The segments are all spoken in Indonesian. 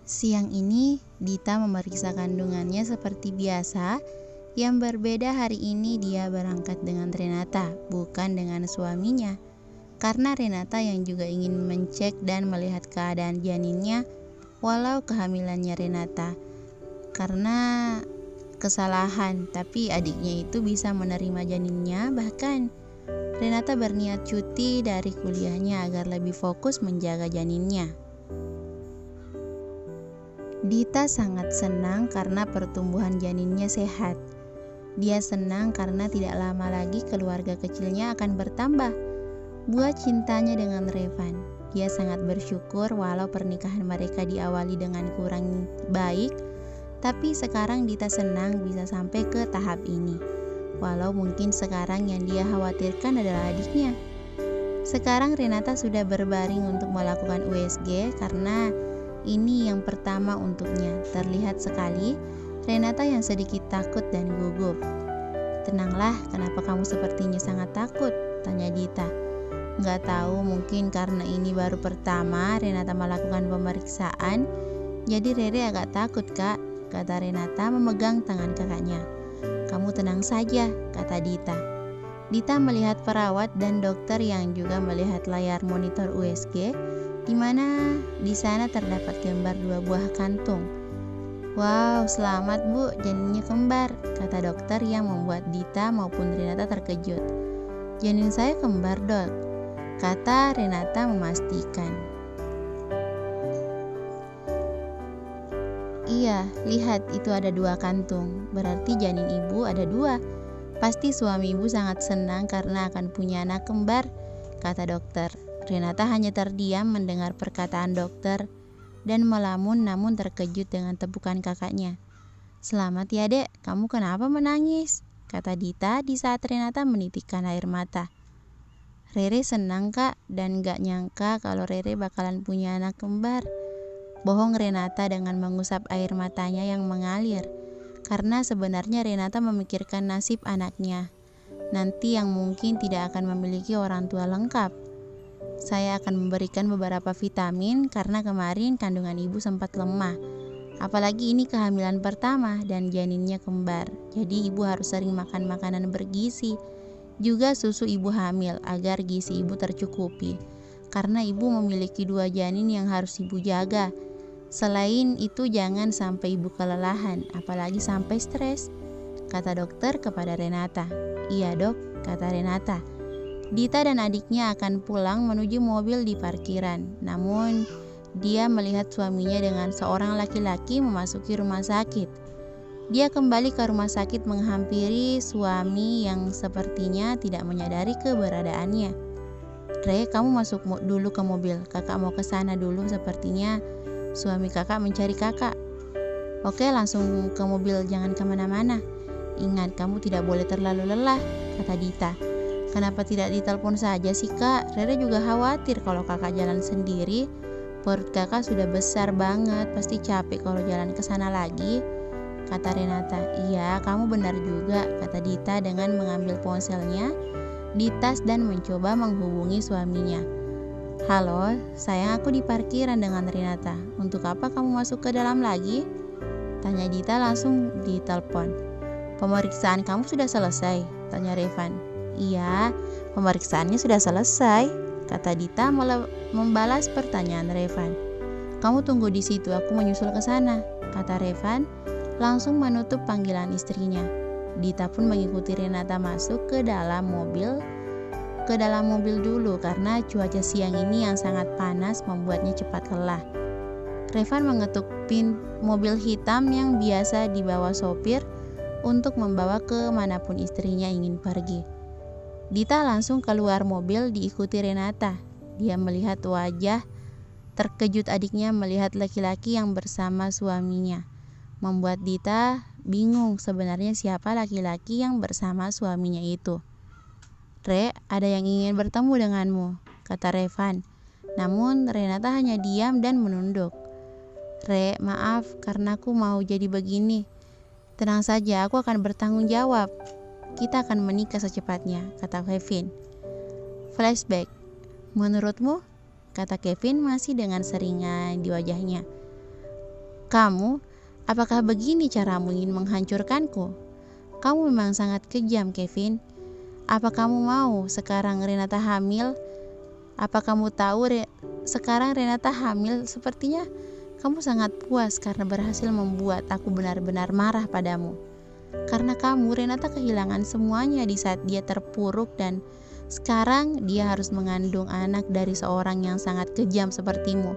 Siang ini, Dita memeriksa kandungannya seperti biasa. Yang berbeda hari ini dia berangkat dengan Renata, bukan dengan suaminya. Karena Renata yang juga ingin mencek dan melihat keadaan janinnya, walau kehamilannya Renata. Karena kesalahan, tapi adiknya itu bisa menerima janinnya. Bahkan Renata berniat cuti dari kuliahnya agar lebih fokus menjaga janinnya. Dita sangat senang karena pertumbuhan janinnya sehat. Dia senang karena tidak lama lagi keluarga kecilnya akan bertambah. Buat cintanya dengan Revan, dia sangat bersyukur walau pernikahan mereka diawali dengan kurang baik, tapi sekarang Dita senang bisa sampai ke tahap ini. Walau mungkin sekarang yang dia khawatirkan adalah adiknya. Sekarang Renata sudah berbaring untuk melakukan USG karena ini yang pertama untuknya. Terlihat sekali Renata yang sedikit takut dan gugup. "Tenanglah, kenapa kamu sepertinya sangat takut?" tanya Dita. "Nggak tahu, mungkin karena ini baru pertama Renata melakukan pemeriksaan, jadi Rere agak takut, Kak," kata Renata memegang tangan kakaknya. "Kamu tenang saja," kata Dita. Dita melihat perawat dan dokter yang juga melihat layar monitor USG, di mana di sana terdapat gambar 2 buah kantung. "Wow, selamat Bu, janinnya kembar," kata dokter yang membuat Dita maupun Renata terkejut. "Janin saya kembar, Dok," kata Renata memastikan. "Iya, lihat itu ada 2 kantung, berarti janin ibu ada 2. Pasti suami ibu sangat senang karena akan punya anak kembar," kata dokter. Renata hanya terdiam mendengar perkataan dokter dan melamun namun terkejut dengan tepukan kakaknya. "Selamat ya, Dek, kamu kenapa menangis?" kata Dita di saat Renata menitikkan air mata. "Rere senang, Kak, dan gak nyangka kalau Rere bakalan punya anak kembar," bohong Renata dengan mengusap air matanya yang mengalir. Karena sebenarnya Renata memikirkan nasib anaknya, nanti yang mungkin tidak akan memiliki orang tua lengkap. "Saya akan memberikan beberapa vitamin karena kemarin kandungan ibu sempat lemah. Apalagi ini kehamilan pertama dan janinnya kembar. Jadi ibu harus sering makan makanan bergizi. Juga susu ibu hamil agar gizi ibu tercukupi. Karena ibu memiliki 2 janin yang harus ibu jaga. Selain itu jangan sampai ibu kelelahan, apalagi sampai stres," kata dokter kepada Renata. "Iya, Dok," kata Renata. Dita dan adiknya akan pulang menuju mobil di parkiran. Namun, dia melihat suaminya dengan seorang laki-laki memasuki rumah sakit. Dia kembali ke rumah sakit menghampiri suami yang sepertinya tidak menyadari keberadaannya. "Re, kamu masuk dulu ke mobil. Kakak mau ke sana dulu, sepertinya suami kakak mencari kakak." "Oke, langsung ke mobil, jangan kemana-mana. Ingat, kamu tidak boleh terlalu lelah," kata Dita. "Kenapa tidak ditelepon saja sih, Kak? Rere juga khawatir kalau kakak jalan sendiri. Perut kakak sudah besar banget, pasti capek kalau jalan ke sana lagi," kata Renata. "Iya, kamu benar juga," kata Dita dengan mengambil ponselnya di tas dan mencoba menghubungi suaminya. "Halo, sayang, aku di parkiran dengan Renata. Untuk apa kamu masuk ke dalam lagi?" tanya Dita langsung di telepon. "Pemeriksaan kamu sudah selesai?" tanya Revan. "Iya, pemeriksaannya sudah selesai," kata Dita membalas pertanyaan Revan. "Kamu tunggu di situ, aku menyusul ke sana," kata Revan langsung menutup panggilan istrinya. Dita pun mengikuti Renata masuk ke dalam mobil dulu karena cuaca siang ini yang sangat panas membuatnya cepat lelah. Revan mengetuk pin mobil hitam yang biasa dibawa sopir untuk membawa ke manapun istrinya ingin pergi. Dita langsung keluar mobil diikuti Renata. Dia melihat wajah terkejut adiknya melihat laki-laki yang bersama suaminya. Membuat Dita bingung sebenarnya siapa laki-laki yang bersama suaminya itu. "Re, ada yang ingin bertemu denganmu," kata Revan. Namun Renata hanya diam dan menunduk. "Re, maaf karena aku mau jadi begini. Tenang saja, aku akan bertanggung jawab. Kita akan menikah secepatnya," kata Kevin. Flashback. "Menurutmu?" kata Kevin masih dengan seringai di wajahnya. Kamu, apakah begini caramu ingin menghancurkanku? Kamu memang sangat kejam, Kevin. Apa kamu mau sekarang Renata hamil? Apa kamu tahu sekarang Renata hamil? Sepertinya kamu sangat puas karena berhasil membuat aku benar-benar marah padamu. Karena kamu, Renata kehilangan semuanya di saat dia terpuruk dan sekarang dia harus mengandung anak dari seorang yang sangat kejam sepertimu.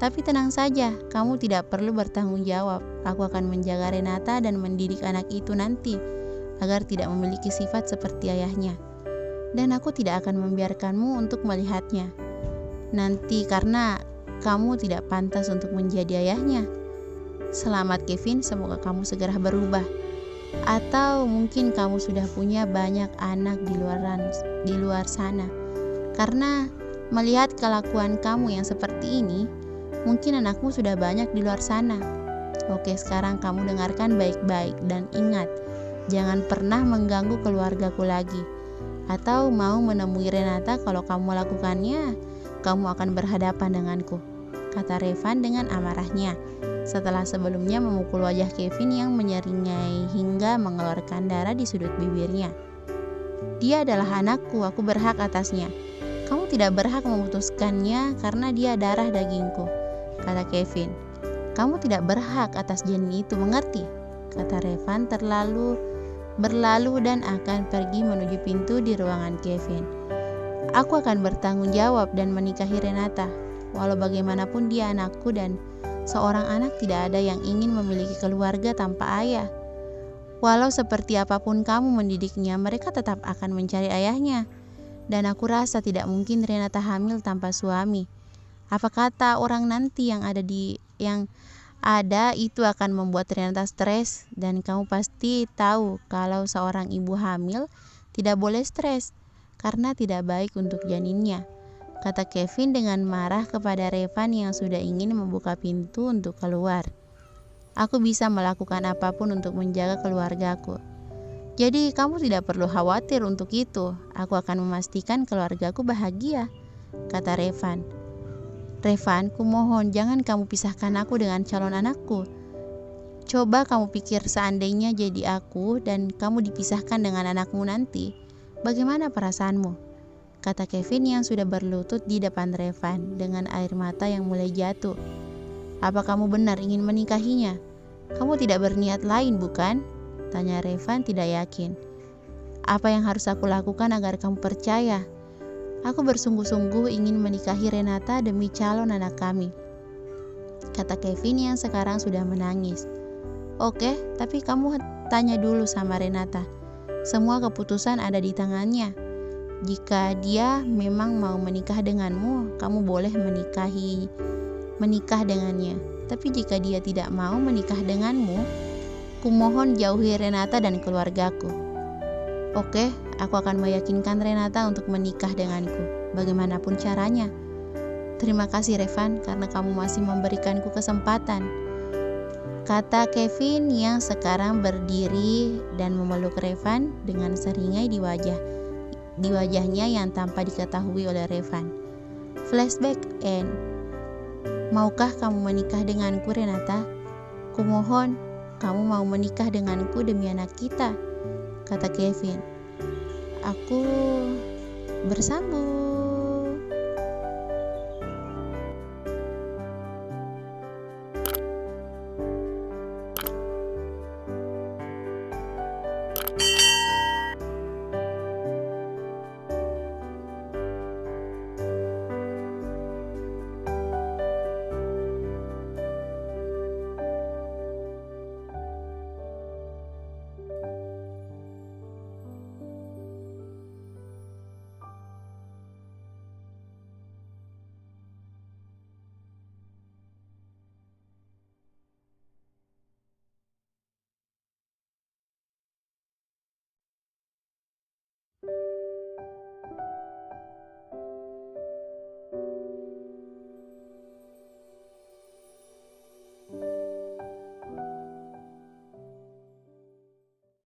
Tapi tenang saja, kamu tidak perlu bertanggung jawab. Aku akan menjaga Renata dan mendidik anak itu nanti agar tidak memiliki sifat seperti ayahnya. Dan aku tidak akan membiarkanmu untuk melihatnya nanti karena kamu tidak pantas untuk menjadi ayahnya. Selamat Kevin, semoga kamu segera berubah. Atau mungkin kamu sudah punya banyak anak di luar sana. Karena melihat kelakuan kamu yang seperti ini, mungkin anakmu sudah banyak di luar sana. Oke, sekarang kamu dengarkan baik-baik dan ingat, jangan pernah mengganggu keluargaku lagi. Atau mau menemui Renata, kalau kamu melakukannya, kamu akan berhadapan denganku, kata Revan dengan amarahnya. Setelah sebelumnya memukul wajah Kevin yang menyeringai hingga mengeluarkan darah di sudut bibirnya. Dia adalah anakku, aku berhak atasnya. Kamu tidak berhak memutuskannya karena dia darah dagingku, kata Kevin. Kamu tidak berhak atas janin itu, mengerti? Kata Revan berlalu dan akan pergi menuju pintu di ruangan Kevin. Aku akan bertanggung jawab dan menikahi Renata. Walau bagaimanapun dia anakku dan seorang anak tidak ada yang ingin memiliki keluarga tanpa ayah. Walau seperti apapun kamu mendidiknya, mereka tetap akan mencari ayahnya. Dan aku rasa tidak mungkin Renata hamil tanpa suami. Apa kata orang nanti yang ada itu akan membuat Renata stres, dan kamu pasti tahu kalau seorang ibu hamil tidak boleh stres karena tidak baik untuk janinnya, kata Kevin dengan marah kepada Revan yang sudah ingin membuka pintu untuk keluar. Aku bisa melakukan apapun untuk menjaga keluargaku. Jadi kamu tidak perlu khawatir untuk itu. Aku akan memastikan keluargaku bahagia, kata Revan. Revan, kumohon jangan kamu pisahkan aku dengan calon anakku. Coba kamu pikir seandainya jadi aku dan kamu dipisahkan dengan anakmu nanti, bagaimana perasaanmu? Kata Kevin yang sudah berlutut di depan Revan dengan air mata yang mulai jatuh. Apa kamu benar ingin menikahinya? Kamu tidak berniat lain, bukan? Tanya Revan tidak yakin. Apa yang harus aku lakukan agar kamu percaya? Aku bersungguh-sungguh ingin menikahi Renata demi calon anak kami, kata Kevin yang sekarang sudah menangis. Oke, tapi kamu tanya dulu sama Renata. Semua keputusan ada di tangannya. Jika dia memang mau menikah denganmu, kamu boleh menikah dengannya. Tapi jika dia tidak mau menikah denganmu, kumohon jauhi Renata dan keluargaku. Oke, aku akan meyakinkan Renata untuk menikah denganku, bagaimanapun caranya. Terima kasih Revan, karena kamu masih memberikanku kesempatan, kata Kevin yang sekarang berdiri dan memeluk Revan dengan seringai di wajahnya yang tanpa diketahui oleh Revan. Flashback end. Maukah kamu menikah denganku, Renata? Kumohon, kamu mau menikah denganku demi anak kita, kata Kevin. Aku bersambung.